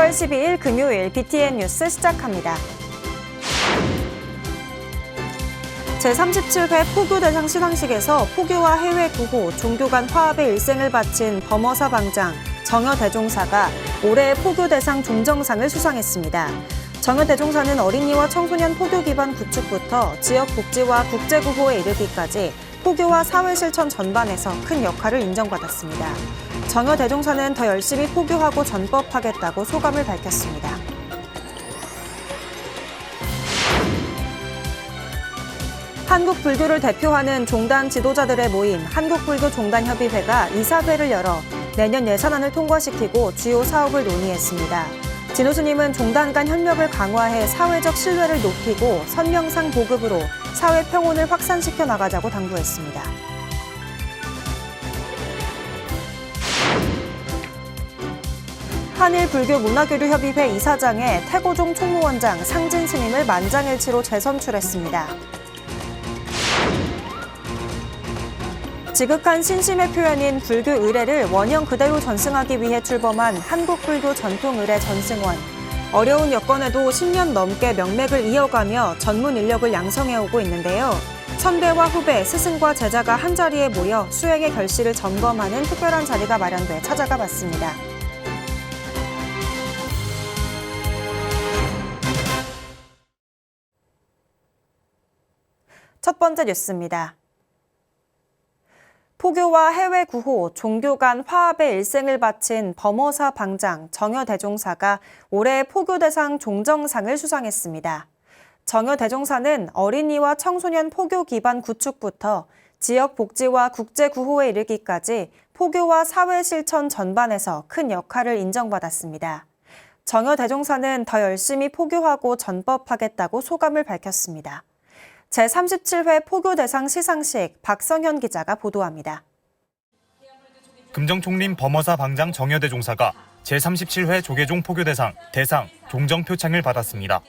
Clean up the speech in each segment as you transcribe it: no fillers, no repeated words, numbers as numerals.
10월 12일 금요일 BTN 뉴스 시작합니다. 제37회 포교대상 시상식에서 포교와 해외 구호, 종교 간 화합의 일생을 바친 범어사 방장 정여대종사가 올해의 포교대상 종정상을 수상했습니다. 정여대종사는 어린이와 청소년 포교 기반 구축부터 지역 복지와 국제구호에 이르기까지 포교와 사회실천 전반에서 큰 역할을 인정받았습니다. 정여대종사는 더 열심히 포교하고 전법하겠다고 소감을 밝혔습니다. 한국 불교를 대표하는 종단 지도자들의 모임 한국불교종단협의회가 이사회를 열어 내년 예산안을 통과시키고 주요 사업을 논의했습니다. 진호 스님은 종단 간 협력을 강화해 사회적 신뢰를 높이고 선명상 보급으로 사회 평온을 확산시켜 나가자고 당부했습니다. 한일불교문화교류협의회 이사장에 태고종 총무원장 상진 스님을 만장일치로 재선출했습니다. 지극한 신심의 표현인 불교 의례를 원형 그대로 전승하기 위해 출범한 한국불교 전통의례 전승원. 어려운 여건에도 10년 넘게 명맥을 이어가며 전문 인력을 양성해오고 있는데요. 선배와 후배, 스승과 제자가 한자리에 모여 수행의 결실을 점검하는 특별한 자리가 마련돼 찾아가 봤습니다. 첫 번째 뉴스입니다. 포교와 해외 구호, 종교 간 화합의 일생을 바친 범어사 방장 정여대종사가 올해 포교대상 종정상을 수상했습니다. 정여대종사는 어린이와 청소년 포교 기반 구축부터 지역 복지와 국제구호에 이르기까지 포교와 사회 실천 전반에서 큰 역할을 인정받았습니다. 정여대종사는 더 열심히 포교하고 전법하겠다고 소감을 밝혔습니다. 제37회 포교대상 시상식 박성현 기자가 보도합니다. 금정총림 범어사 방장 정여대종사가 제37회 조계종 포교대상 대상 종정 표창을 받았습니다.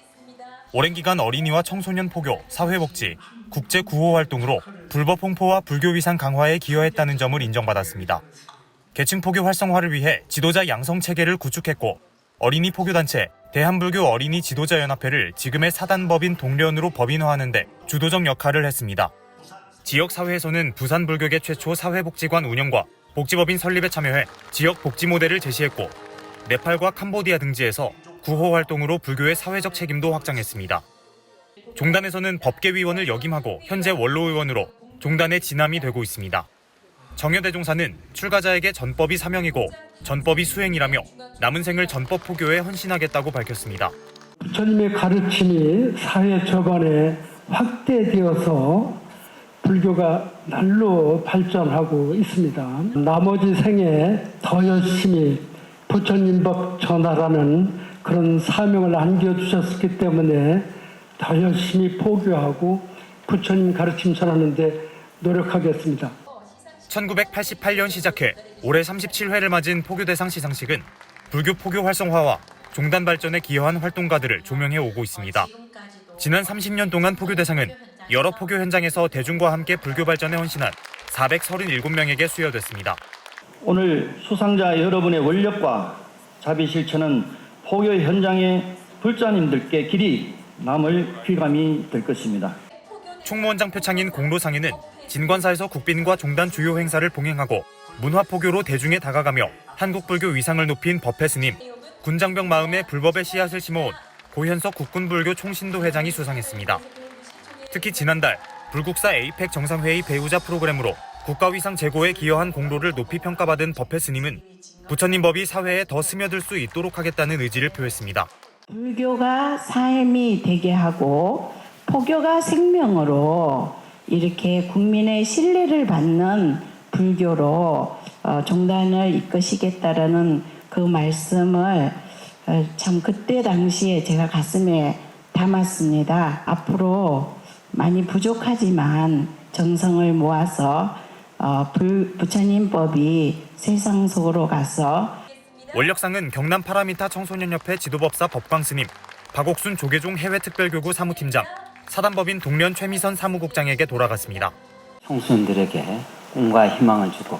오랜 기간 어린이와 청소년 포교, 사회복지, 국제구호 활동으로 불법 홍포와 불교 위상 강화에 기여했다는 점을 인정받았습니다. 계층 포교 활성화를 위해 지도자 양성 체계를 구축했고 어린이 포교단체 대한불교 어린이 지도자연합회를 지금의 사단법인 동련으로 법인화하는 데 주도적 역할을 했습니다. 지역사회에서는 부산불교계 최초 사회복지관 운영과 복지법인 설립에 참여해 지역 복지 모델을 제시했고 네팔과 캄보디아 등지에서 구호 활동으로 불교의 사회적 책임도 확장했습니다. 종단에서는 법계위원을 역임하고 현재 원로의원으로 종단의 진함이 되고 있습니다. 정여대종사는 출가자에게 전법이 사명이고 전법이 수행이라며 남은 생을 전법 포교에 헌신하겠다고 밝혔습니다. 부처님의 가르침이 사회 전반에 확대되어서 불교가 날로 발전하고 있습니다. 나머지 생에 더 열심히 부처님 법 전하라는 그런 사명을 안겨주셨기 때문에 더 열심히 포교하고 부처님 가르침 전하는 데 노력하겠습니다. 1988년 시작해 올해 37회를 맞은 포교대상 시상식은 불교 포교 활성화와 종단 발전에 기여한 활동가들을 조명해 오고 있습니다. 지난 30년 동안 포교대상은 여러 포교 현장에서 대중과 함께 불교 발전에 헌신한 437명에게 수여됐습니다. 오늘 수상자 여러분의 원력과 자비 실천은 포교 현장의 불자님들께 길이 남을 귀감이 될 것입니다. 총무원장 표창인 공로상에는 진관사에서 국빈과 종단 주요 행사를 봉행하고 문화포교로 대중에 다가가며 한국불교 위상을 높인 법회 스님, 군장병 마음에 불법의 씨앗을 심어온 고현석 국군불교 총신도 회장이 수상했습니다. 특히 지난달 불국사 에이펙 정상회의 배우자 프로그램으로 국가위상 제고에 기여한 공로를 높이 평가받은 법회 스님은 부처님 법이 사회에 더 스며들 수 있도록 하겠다는 의지를 표했습니다. 불교가 삶이 되게 하고 포교가 생명으로 이렇게 국민의 신뢰를 받는 불교로 종단을 이끄시겠다라는 그 말씀을 참 그때 당시에 제가 가슴에 담았습니다. 앞으로 많이 부족하지만 정성을 모아서 부처님 법이 세상 속으로 가서 원력상은 경남 파라미타 청소년협회 지도법사 법광스님, 박옥순 조계종 해외특별교구 사무팀장, 사단법인 동련 최미선 사무국장에게 돌아갔습니다. 청소년들에게 꿈과 희망을 주고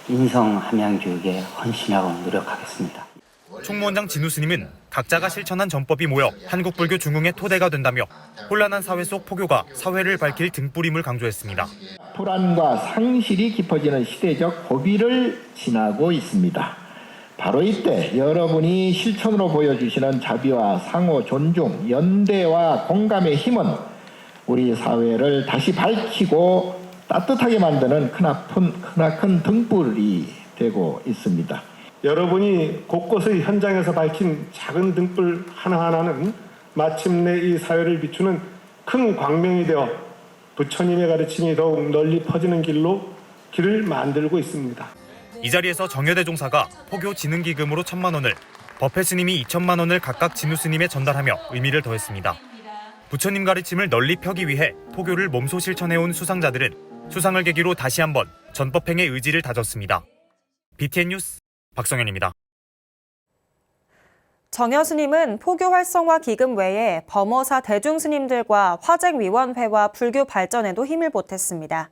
인성 함양 교육에 헌신하고 노력하겠습니다. 총무원장 진우 스님은 각자가 실천한 전법이 모여 한국불교 중흥의 토대가 된다며 혼란한 사회 속 포교가 사회를 밝힐 등불임을 강조했습니다. 불안과 상실이 깊어지는 시대적 고비를 지나고 있습니다. 바로 이때 여러분이 실천으로 보여주시는 자비와 상호 존중, 연대와 공감의 힘은 우리 사회를 다시 밝히고 따뜻하게 만드는 크나큰 등불이 되고 있습니다. 여러분이 곳곳의 현장에서 밝힌 작은 등불 하나하나는 마침내 이 사회를 비추는 큰 광명이 되어 부처님의 가르침이 더욱 널리 퍼지는 길을 만들고 있습니다. 이 자리에서 정여대 종사가 포교 진흥기금으로 1,000만 원을, 법회 스님이 2,000만 원을 각각 진우 스님에 전달하며 의미를 더했습니다. 부처님 가르침을 널리 펴기 위해 포교를 몸소 실천해온 수상자들은 수상을 계기로 다시 한번 전법행의 의지를 다졌습니다. BTN 뉴스 박성현입니다. 정여 스님은 포교 활성화 기금 외에 범어사 대중스님들과 화쟁위원회와 불교 발전에도 힘을 보탰습니다.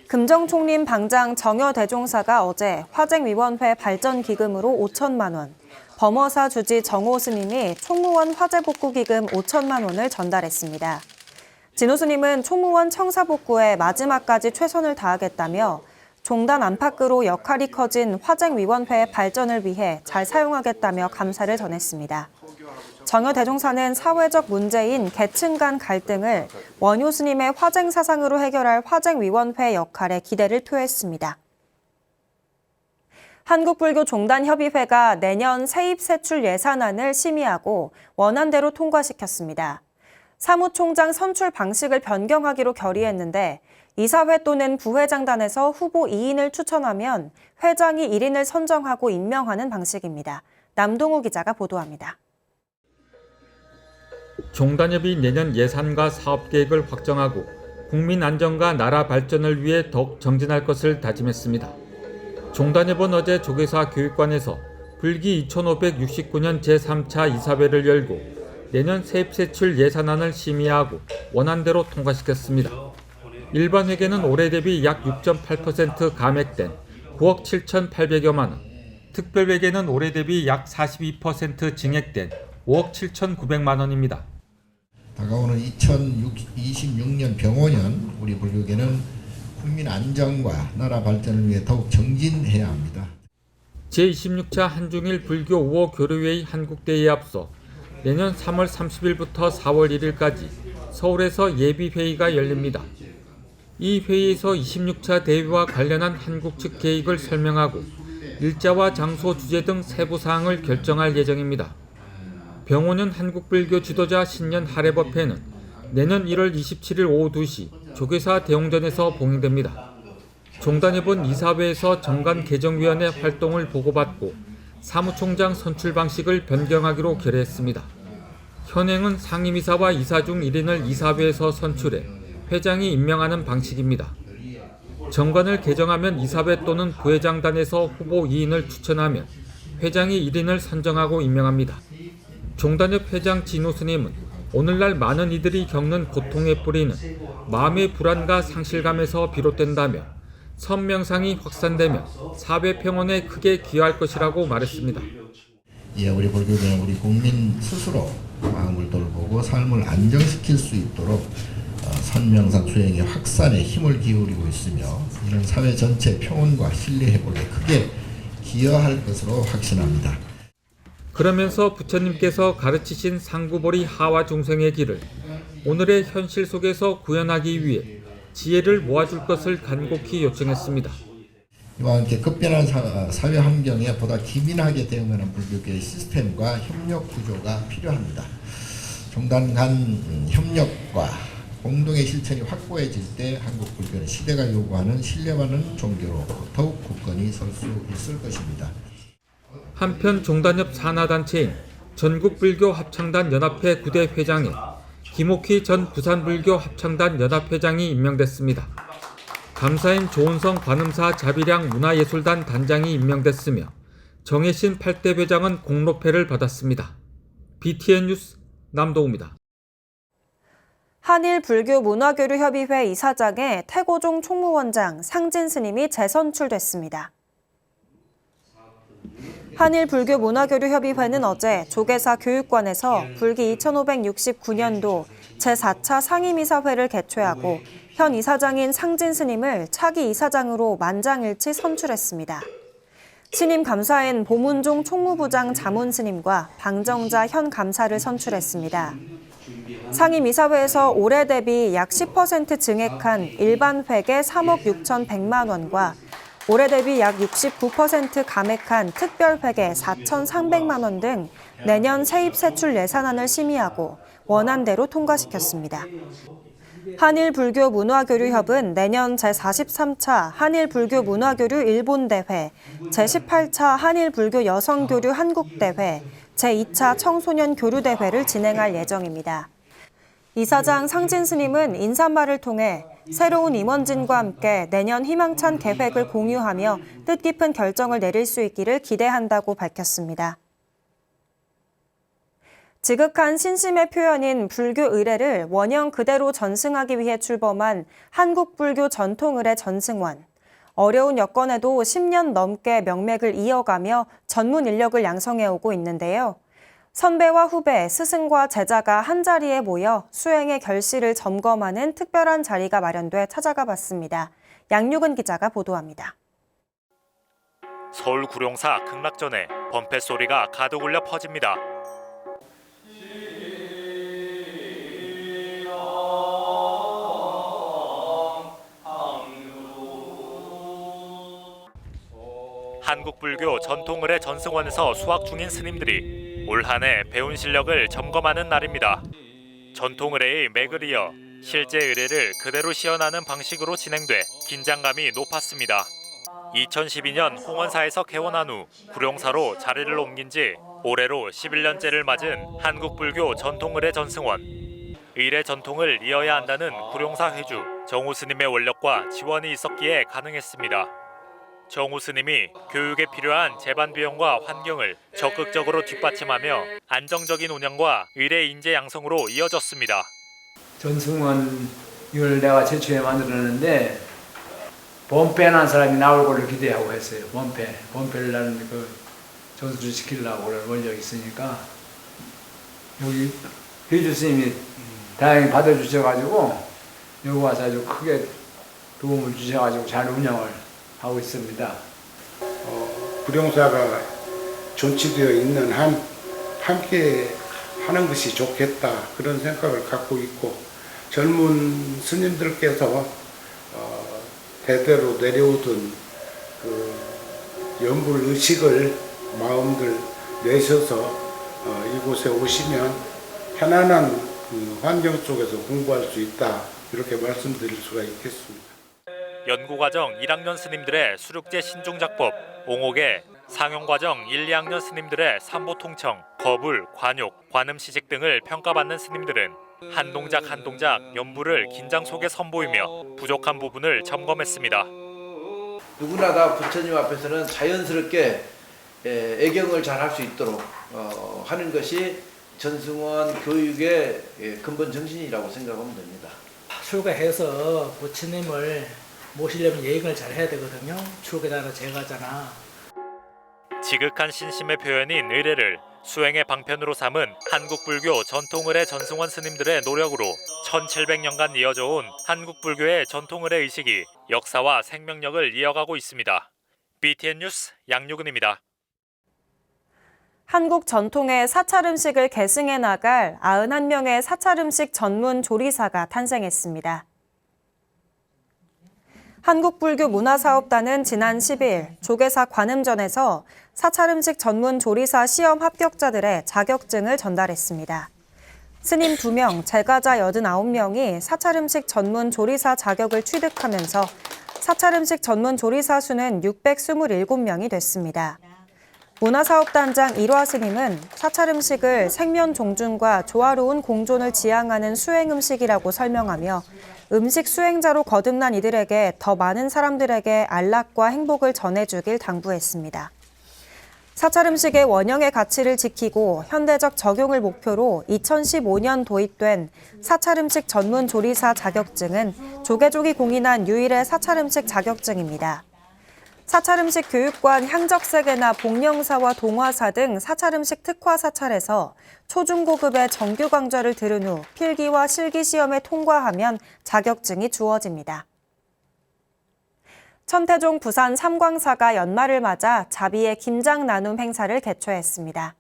금정총림 방장 정여 대종사가 어제 화쟁위원회 발전기금으로 5천만 원, 범어사 주지 정호 스님이 총무원 화재복구기금 5천만 원을 전달했습니다. 진호 스님은 총무원 청사복구에 마지막까지 최선을 다하겠다며 종단 안팎으로 역할이 커진 화쟁위원회의 발전을 위해 잘 사용하겠다며 감사를 전했습니다. 정여 대종사는 사회적 문제인 계층 간 갈등을 원효 스님의 화쟁 사상으로 해결할 화쟁위원회 역할에 기대를 토했습니다. 한국불교종단협의회가 내년 세입세출 예산안을 심의하고 원안대로 통과시켰습니다. 사무총장 선출 방식을 변경하기로 결의했는데 이사회 또는 부회장단에서 후보 2인을 추천하면 회장이 1인을 선정하고 임명하는 방식입니다. 남동우 기자가 보도합니다. 종단협이 내년 예산과 사업계획을 확정하고 국민 안전과 나라 발전을 위해 더욱 정진할 것을 다짐했습니다. 종단협은 어제 조계사 교육관에서 불기 2569년 제3차 이사회를 열고 내년 세입세출 예산안을 심의하고 원안대로 통과시켰습니다. 일반 회계는 올해 대비 약 6.8% 감액된 9억 7,800여만 원, 특별 회계는 올해 대비 약 42% 증액된 5억 7,900만 원입니다. 다가오는 2026년 병오년 우리 불교계는 국민 안정과 나라 발전을 위해 더욱 정진해야 합니다. 제26차 한중일 불교 5호 교류회의 한국대회에 앞서 내년 3월 30일부터 4월 1일까지 서울에서 예비회의가 열립니다. 이 회의에서 26차 대회와 관련한 한국 측 계획을 설명하고 일자와 장소 주제 등 세부 사항을 결정할 예정입니다. 병오년 한국불교 지도자 신년 하례법회는 내년 1월 27일 오후 2시 조계사 대웅전에서 봉행됩니다. 종단협은 이사회에서 정관 개정위원회 활동을 보고받고 사무총장 선출 방식을 변경하기로 결의했습니다. 현행은 상임이사와 이사 중 1인을 이사회에서 선출해 회장이 임명하는 방식입니다. 정관을 개정하면 이사회 또는 부회장단에서 후보 2인을 추천하면 회장이 1인을 선정하고 임명합니다. 종단협 회장 진우 스님은 오늘날 많은 이들이 겪는 고통의 뿌리는 마음의 불안과 상실감에서 비롯된다며 선명상이 확산되면 사회 평온에 크게 기여할 것이라고 말했습니다. 우리 불교계는 우리 국민 스스로 마음을 돌보고 삶을 안정시킬 수 있도록 선명상 수행의 확산에 힘을 기울이고 있으며 이런 사회 전체 평온과 신뢰 회복에 크게 기여할 것으로 확신합니다. 그러면서 부처님께서 가르치신 상구보리 하와 중생의 길을 오늘의 현실 속에서 구현하기 위해 지혜를 모아줄 것을 간곡히 요청했습니다. 이와 함께 급변한 사회 환경에 보다 기민하게 대응하는 불교계의 시스템과 협력 구조가 필요합니다. 종단 간 협력과 공동의 실천이 확고해질 때 한국 불교는 시대가 요구하는 신뢰받는 종교로 더욱 굳건히 설 수 있을 것입니다. 한편 종단협 산하단체인 전국불교 합창단 연합회 9대 회장에 김옥희 전 부산불교 합창단 연합회장이 임명됐습니다. 감사인 조은성 관음사 자비량 문화예술단 단장이 임명됐으며 정혜신 8대 회장은 공로패를 받았습니다. BTN 뉴스 남도우입니다. 한일불교문화교류협의회 이사장에 태고종 총무원장 상진 스님이 재선출됐습니다. 한일불교문화교류협의회는 어제 조계사 교육관에서 불기 2569년도 제4차 상임이사회를 개최하고 현 이사장인 상진 스님을 차기 이사장으로 만장일치 선출했습니다. 신임 감사엔 보문종 총무부장 자문 스님과 방정자 현 감사를 선출했습니다. 상임이사회에서 올해 대비 약 10% 증액한 일반 회계 3억 6,100만 원과 올해 대비 약 69% 감액한 특별회계 4,300만 원 등 내년 세입세출 예산안을 심의하고 원안대로 통과시켰습니다. 한일불교문화교류협은 내년 제43차 한일불교문화교류 일본대회, 제18차 한일불교 여성교류 한국대회, 제2차 청소년교류대회를 진행할 예정입니다. 이사장 상진 스님은 인사말을 통해 새로운 임원진과 함께 내년 희망찬 계획을 공유하며 뜻깊은 결정을 내릴 수 있기를 기대한다고 밝혔습니다. 지극한 신심의 표현인 불교 의례를 원형 그대로 전승하기 위해 출범한 한국불교 전통의례 전승원. 어려운 여건에도 10년 넘게 명맥을 이어가며 전문 인력을 양성해오고 있는데요. 선배와 후배, 스승과 제자가 한자리에 모여 수행의 결실을 점검하는 특별한 자리가 마련돼 찾아가 봤습니다. 양육은 기자가 보도합니다. 서울 구룡사 극락전에 범패 소리가 가득 울려 퍼집니다. 한국불교 전통의례 전승원에서 수학 중인 스님들이 올 한 해 배운 실력을 점검하는 날입니다. 전통의례의 맥을 이어 실제 의례를 그대로 시연하는 방식으로 진행돼 긴장감이 높았습니다. 2012년 홍원사에서 개원한 후 구룡사로 자리를 옮긴 지 올해로 11년째를 맞은 한국불교 전통의례 전승원. 의례 전통을 이어야 한다는 구룡사 회주 정우 스님의 원력과 지원이 있었기에 가능했습니다. 정우 스님이 교육에 필요한 재반 비용과 환경을 적극적으로 뒷받침하며 안정적인 운영과 의례 인재 양성으로 이어졌습니다. 전승원 이걸 내가 최초에 만들었는데 범패난 사람이 나올 걸로 기대하고 했어요. 범패를 나는 그 전수를 시키려고 원력이 있으니까 여기 회주 스님이 다행히 받아주셔가지고 여기 와서 아주 크게 도움을 주셔가지고 잘 운영을 하고 있습니다. 구룡사가 존치되어 있는 한 함께 하는 것이 좋겠다 그런 생각을 갖고 있고 젊은 스님들께서 대대로 내려오던 그 연불 의식을 마음들 내셔서 이곳에 오시면 편안한 환경 속에서 공부할 수 있다 이렇게 말씀드릴 수가 있겠습니다. 연구과정 1학년 스님들의 수륙제 신중작법, 옹옥에 상용과정 1, 2학년 스님들의 삼보통청, 거불, 관욕, 관음시직 등을 평가받는 스님들은 한 동작 한 동작 연부를 긴장 속에 선보이며 부족한 부분을 점검했습니다. 누구나 다 부처님 앞에서는 자연스럽게 애경을 잘 할 수 있도록 하는 것이 전승원 교육의 근본 정신이라고 생각하면 됩니다. 출가해서 부처님을 모시려면 예행을 잘 해야 되거든요. 출가잖아, 제가잖아. 지극한 신심의 표현인 의례를 수행의 방편으로 삼은 한국불교 전통의례 전승원 스님들의 노력으로 1700년간 이어져온 한국불교의 전통의례 의식이 역사와 생명력을 이어가고 있습니다. BTN 뉴스 양유근입니다. 한국 전통의 사찰 음식을 계승해 나갈 91명의 사찰 음식 전문 조리사가 탄생했습니다. 한국불교문화사업단은 지난 10일 조계사 관음전에서 사찰 음식 전문 조리사 시험 합격자들의 자격증을 전달했습니다. 스님 2명, 제가자 89명이 사찰 음식 전문 조리사 자격을 취득하면서 사찰 음식 전문 조리사 수는 627명이 됐습니다. 문화사업단장 일화 스님은 사찰 음식을 생면 종준과 조화로운 공존을 지향하는 수행 음식이라고 설명하며 음식 수행자로 거듭난 이들에게 더 많은 사람들에게 안락과 행복을 전해주길 당부했습니다. 사찰 음식의 원형의 가치를 지키고 현대적 적용을 목표로 2015년 도입된 사찰 음식 전문 조리사 자격증은 조계족이 공인한 유일의 사찰 음식 자격증입니다. 사찰음식 교육관 향적세계나 복령사와 동화사 등 사찰음식 특화 사찰에서 초중고급의 정규 강좌를 들은 후 필기와 실기 시험에 통과하면 자격증이 주어집니다. 천태종 부산 삼광사가 연말을 맞아 자비의 김장 나눔 행사를 개최했습니다.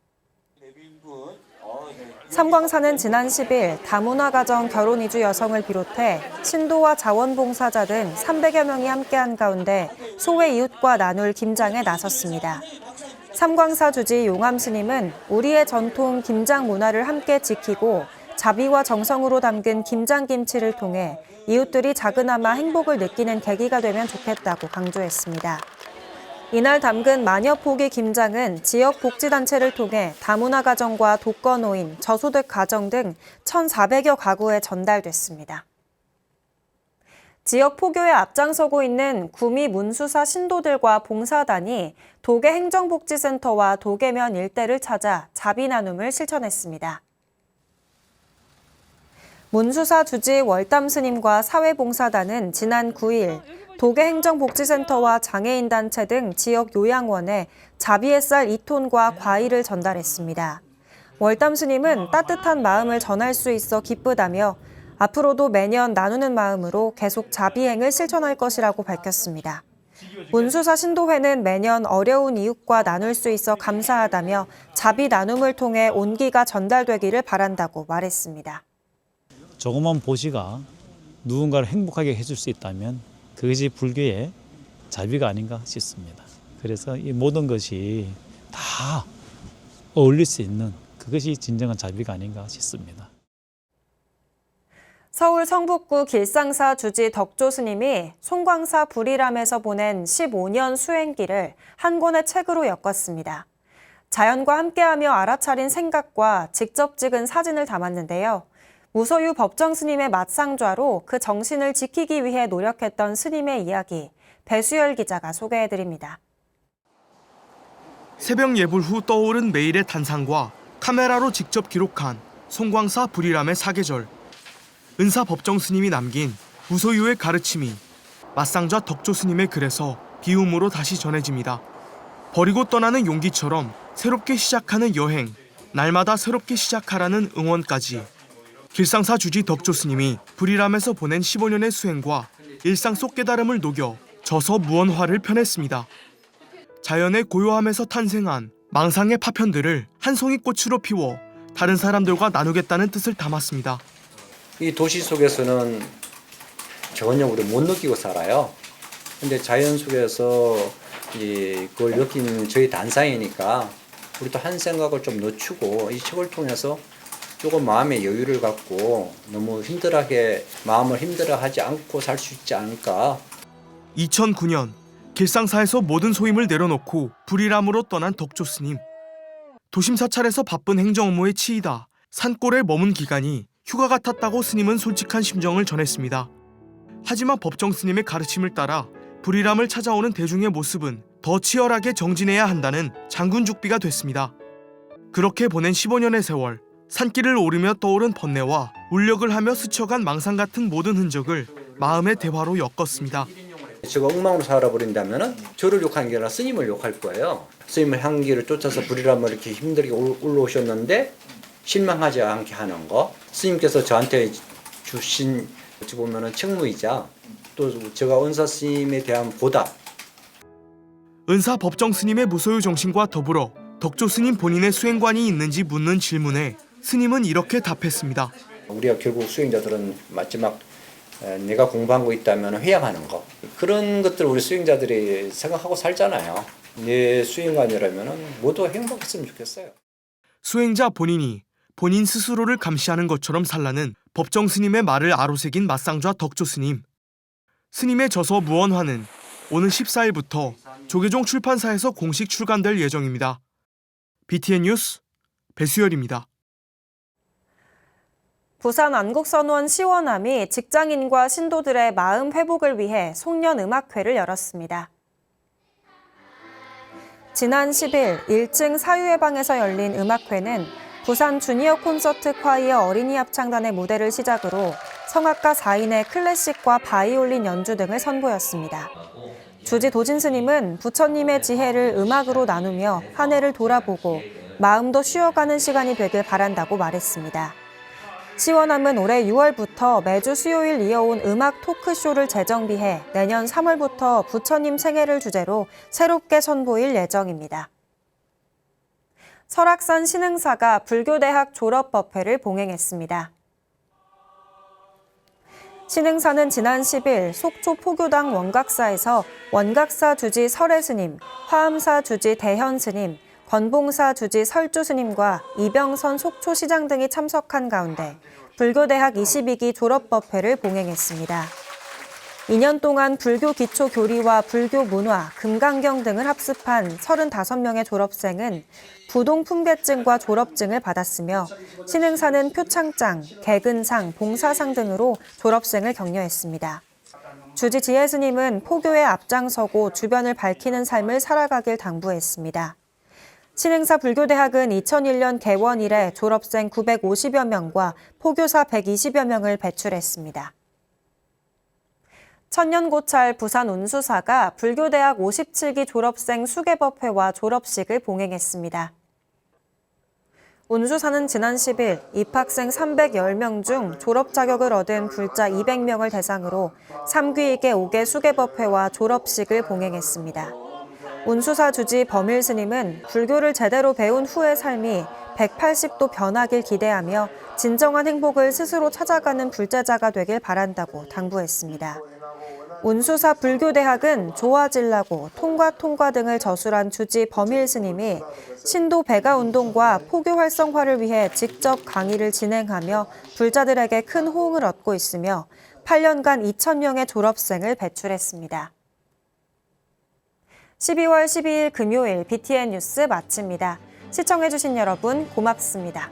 삼광사는 지난 10일 다문화 가정 결혼 이주 여성을 비롯해 신도와 자원봉사자 등 300여 명이 함께한 가운데 소외 이웃과 나눌 김장에 나섰습니다. 삼광사 주지 용암 스님은 우리의 전통 김장 문화를 함께 지키고 자비와 정성으로 담근 김장김치를 통해 이웃들이 작은아마 행복을 느끼는 계기가 되면 좋겠다고 강조했습니다. 이날 담근 마녀포기 김장은 지역 복지단체를 통해 다문화 가정과 독거노인, 저소득 가정 등 1,400여 가구에 전달됐습니다. 지역 포교에 앞장서고 있는 구미 문수사 신도들과 봉사단이 도계행정복지센터와 도계면 일대를 찾아 자비 나눔을 실천했습니다. 문수사 주지 월담 스님과 사회봉사단은 지난 9일 도계행정복지센터와 장애인단체 등 지역 요양원에 자비의 쌀 2톤과 과일을 전달했습니다. 월담 스님은 따뜻한 마음을 전할 수 있어 기쁘다며 앞으로도 매년 나누는 마음으로 계속 자비행을 실천할 것이라고 밝혔습니다. 문수사 신도회는 매년 어려운 이웃과 나눌 수 있어 감사하다며 자비 나눔을 통해 온기가 전달되기를 바란다고 말했습니다. 조그만 보시가 누군가를 행복하게 해줄 수 있다면 그것이 불교의 자비가 아닌가 싶습니다. 그래서 이 모든 것이 다 어울릴 수 있는 그것이 진정한 자비가 아닌가 싶습니다. 서울 성북구 길상사 주지 덕조 스님이 송광사 불이람에서 보낸 15년 수행기를 한 권의 책으로 엮었습니다. 자연과 함께하며 알아차린 생각과 직접 찍은 사진을 담았는데요. 무소유 법정 스님의 맞상좌로 그 정신을 지키기 위해 노력했던 스님의 이야기, 배수열 기자가 소개해드립니다. 새벽 예불 후 떠오른 매일의 단상과 카메라로 직접 기록한 송광사 불이람의 사계절. 은사 법정 스님이 남긴 무소유의 가르침이 맞상좌 덕조 스님의 글에서 비움으로 다시 전해집니다. 버리고 떠나는 용기처럼 새롭게 시작하는 여행, 날마다 새롭게 시작하라는 응원까지. 길상사 주지 덕조 스님이 불이람에서 보낸 15년의 수행과 일상 속 깨달음을 녹여 저서 무언화를 펴냈습니다. 자연의 고요함에서 탄생한 망상의 파편들을 한 송이 꽃으로 피워 다른 사람들과 나누겠다는 뜻을 담았습니다. 이 도시 속에서는 전혀 우리 못 느끼고 살아요. 근데 자연 속에서 그걸 느낀 저희 단상이니까 우리도 한 생각을 좀 늦추고 이 책을 통해서 조금 마음의 여유를 갖고 너무 마음을 힘들어하지 않고 살 수 있지 않을까. 2009년 길상사에서 모든 소임을 내려놓고 불이람으로 떠난 덕조 스님. 도심 사찰에서 바쁜 행정 업무에 치이다 산골에 머문 기간이 휴가 같았다고 스님은 솔직한 심정을 전했습니다. 하지만 법정 스님의 가르침을 따라 불이람을 찾아오는 대중의 모습은 더 치열하게 정진해야 한다는 장군죽비가 됐습니다. 그렇게 보낸 15년의 세월, 산길을 오르며 떠오른 번뇌와 울력을 하며 스쳐간 망상 같은 모든 흔적을 마음의 대화로 엮었습니다. 제가 엉망으로 살아버린다면 저를 욕하는 게 아니라 스님을 욕할 거예요. 스님을 향기를 쫓아서 불이람을 이렇게 힘들게 올라오셨는데 실망하지 않게 하는 거. 스님께서 저한테 주신 어찌 보면은 책무이자 또 제가 은사 스님에 대한 보답. 은사 법정 스님의 무소유 정신과 더불어 덕조 스님 본인의 수행관이 있는지 묻는 질문에 스님은 이렇게 답했습니다. 우리가 결국 수행자들은 마지막 내가 공부한 거 있다면 회양하는 거. 그런 것들 우리 수행자들이 생각하고 살잖아요. 내 수행관이라면 모두 행복했으면 좋겠어요. 수행자 본인이 본인 스스로를 감시하는 것처럼 살라는 법정 스님의 말을 아로새긴 맞상좌 덕조 스님. 스님의 저서 무언화는 오는 14일부터 조계종 출판사에서 공식 출간될 예정입니다. BTN 뉴스 배수열입니다. 부산 안국선원 시원함이 직장인과 신도들의 마음 회복을 위해 송년음악회를 열었습니다. 지난 10일 1층 사유의 방에서 열린 음악회는 부산 주니어 콘서트 콰이어 어린이 합창단의 무대를 시작으로 성악가 4인의 클래식과 바이올린 연주 등을 선보였습니다. 주지 도진 스님은 부처님의 지혜를 음악으로 나누며 한 해를 돌아보고 마음도 쉬어가는 시간이 되길 바란다고 말했습니다. 시원함은 올해 6월부터 매주 수요일 이어온 음악 토크쇼를 재정비해 내년 3월부터 부처님 생애를 주제로 새롭게 선보일 예정입니다. 설악산 신흥사가 불교대학 졸업 법회를 봉행했습니다. 신흥사는 지난 10일 속초 포교당 원각사에서 원각사 주지 설해 스님, 화엄사 주지 대현 스님, 건봉사 주지 설주 스님과 이병선 속초시장 등이 참석한 가운데 불교대학 22기 졸업법회를 봉행했습니다. 2년 동안 불교 기초 교리와 불교 문화, 금강경 등을 합습한 35명의 졸업생은 부동품계증과 졸업증을 받았으며 신흥사는 표창장, 개근상, 봉사상 등으로 졸업생을 격려했습니다. 주지 지혜 스님은 포교에 앞장서고 주변을 밝히는 삶을 살아가길 당부했습니다. 신흥사 불교대학은 2001년 개원 이래 졸업생 950여 명과 포교사 120여 명을 배출했습니다. 천년고찰 부산 운수사가 불교대학 57기 졸업생 수계법회와 졸업식을 봉행했습니다. 운수사는 지난 10일 입학생 310명 중 졸업 자격을 얻은 불자 200명을 대상으로 3귀이계 5개 수계법회와 졸업식을 봉행했습니다. 운수사 주지 범일 스님은 불교를 제대로 배운 후의 삶이 180도 변하길 기대하며 진정한 행복을 스스로 찾아가는 불제자가 되길 바란다고 당부했습니다. 운수사 불교대학은 조화질라고 통과 등을 저술한 주지 범일 스님이 신도 배가 운동과 포교 활성화를 위해 직접 강의를 진행하며 불자들에게 큰 호응을 얻고 있으며 8년간 2,000명의 졸업생을 배출했습니다. 12월 12일 금요일 BTN 뉴스 마칩니다. 시청해주신 여러분 고맙습니다.